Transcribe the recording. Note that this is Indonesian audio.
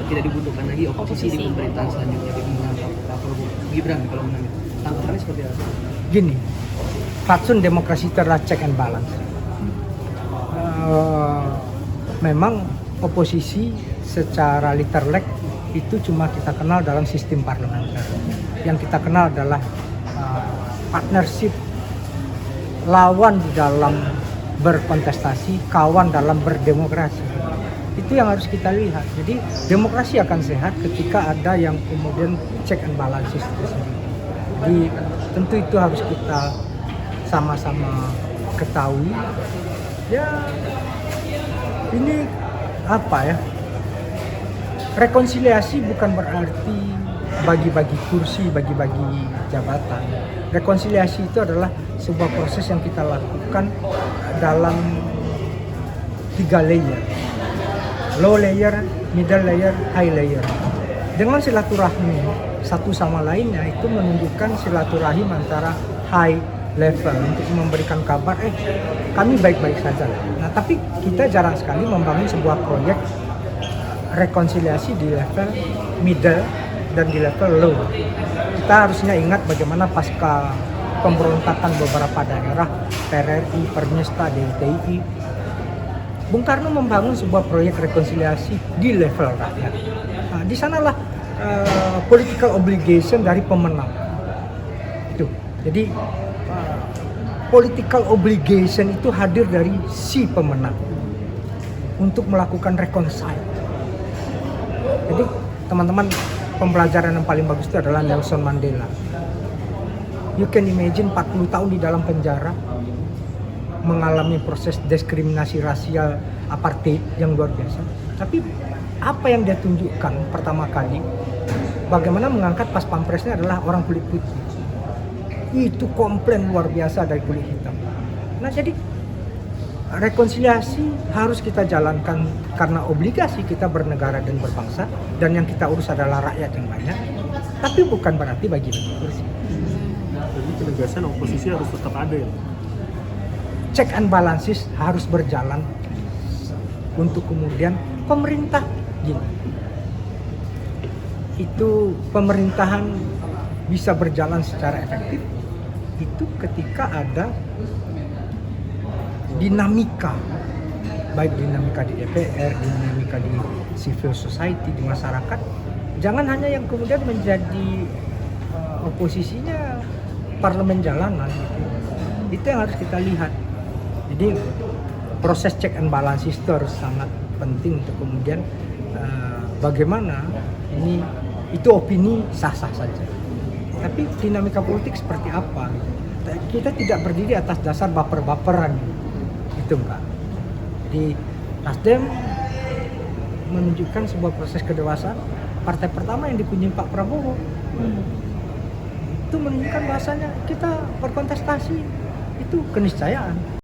tidak dibutuhkan lagi oposisi di pemerintahan selanjutnya bagi menangkap Pak Prabowo Gibran kalau menang itu. Tanggapannya seperti apa? Gini, fatsun demokrasi itu adalah check and balance. Memang oposisi secara literlek itu cuma kita kenal dalam sistem parlementer. Yang kita kenal adalah partnership, lawan di dalam berkontestasi, kawan dalam berdemokrasi. Itu yang harus kita lihat. Jadi demokrasi akan sehat ketika ada yang kemudian check and balances itu sendiri. Jadi tentu itu harus kita sama-sama ketahui. Ya ini apa ya? Rekonsiliasi bukan berarti bagi-bagi kursi, bagi-bagi jabatan. Rekonsiliasi itu adalah sebuah proses yang kita lakukan dalam 3 layer. Low layer, middle layer, high layer. Dengan silaturahmi satu sama lainnya itu menunjukkan silaturahim antara high level untuk memberikan kabar kami baik-baik saja. Nah, tapi kita jarang sekali membangun sebuah proyek rekonsiliasi di level middle dan di level low. Kita harusnya ingat bagaimana pasca pemberontakan beberapa daerah, PRRI, Permesta, DITI, Bung Karno membangun sebuah proyek rekonsiliasi di level rakyat. Nah, di sanalah political obligation dari pemenang. Itu. Jadi political obligation itu hadir dari si pemenang untuk melakukan reconcile. Jadi teman-teman, pembelajaran yang paling bagus itu adalah Nelson Mandela. You can imagine 40 tahun di dalam penjara, mengalami proses diskriminasi rasial apartheid yang luar biasa. Tapi apa yang dia tunjukkan pertama kali, bagaimana mengangkat pas pampresnya adalah orang kulit putih. Itu komplain luar biasa dari kulit hitam. Nah, jadi rekonsiliasi harus kita jalankan karena obligasi kita bernegara dan berbangsa, dan yang kita urus adalah rakyat yang banyak. Tapi bukan berarti bagi-bagi kursi. Jadi penegasan oposisi harus tetap ada ya? Check and balances harus berjalan untuk kemudian pemerintah gini. Itu pemerintahan bisa berjalan secara efektif itu ketika ada dinamika, baik dinamika di DPR, dinamika di civil society, di masyarakat. Jangan hanya yang kemudian menjadi oposisinya parlemen jalanan gitu. Itu yang harus kita lihat. Jadi proses check and balances itu harus sangat penting untuk kemudian bagaimana ini itu opini sah-sah saja. Tapi dinamika politik seperti apa? Kita tidak berdiri atas dasar baper-baperan. Itu enggak. Jadi Nasdem menunjukkan sebuah proses kedewasaan. Partai pertama yang dikunjungi Pak Prabowo itu menunjukkan bahasanya kita berkontestasi itu keniscayaan.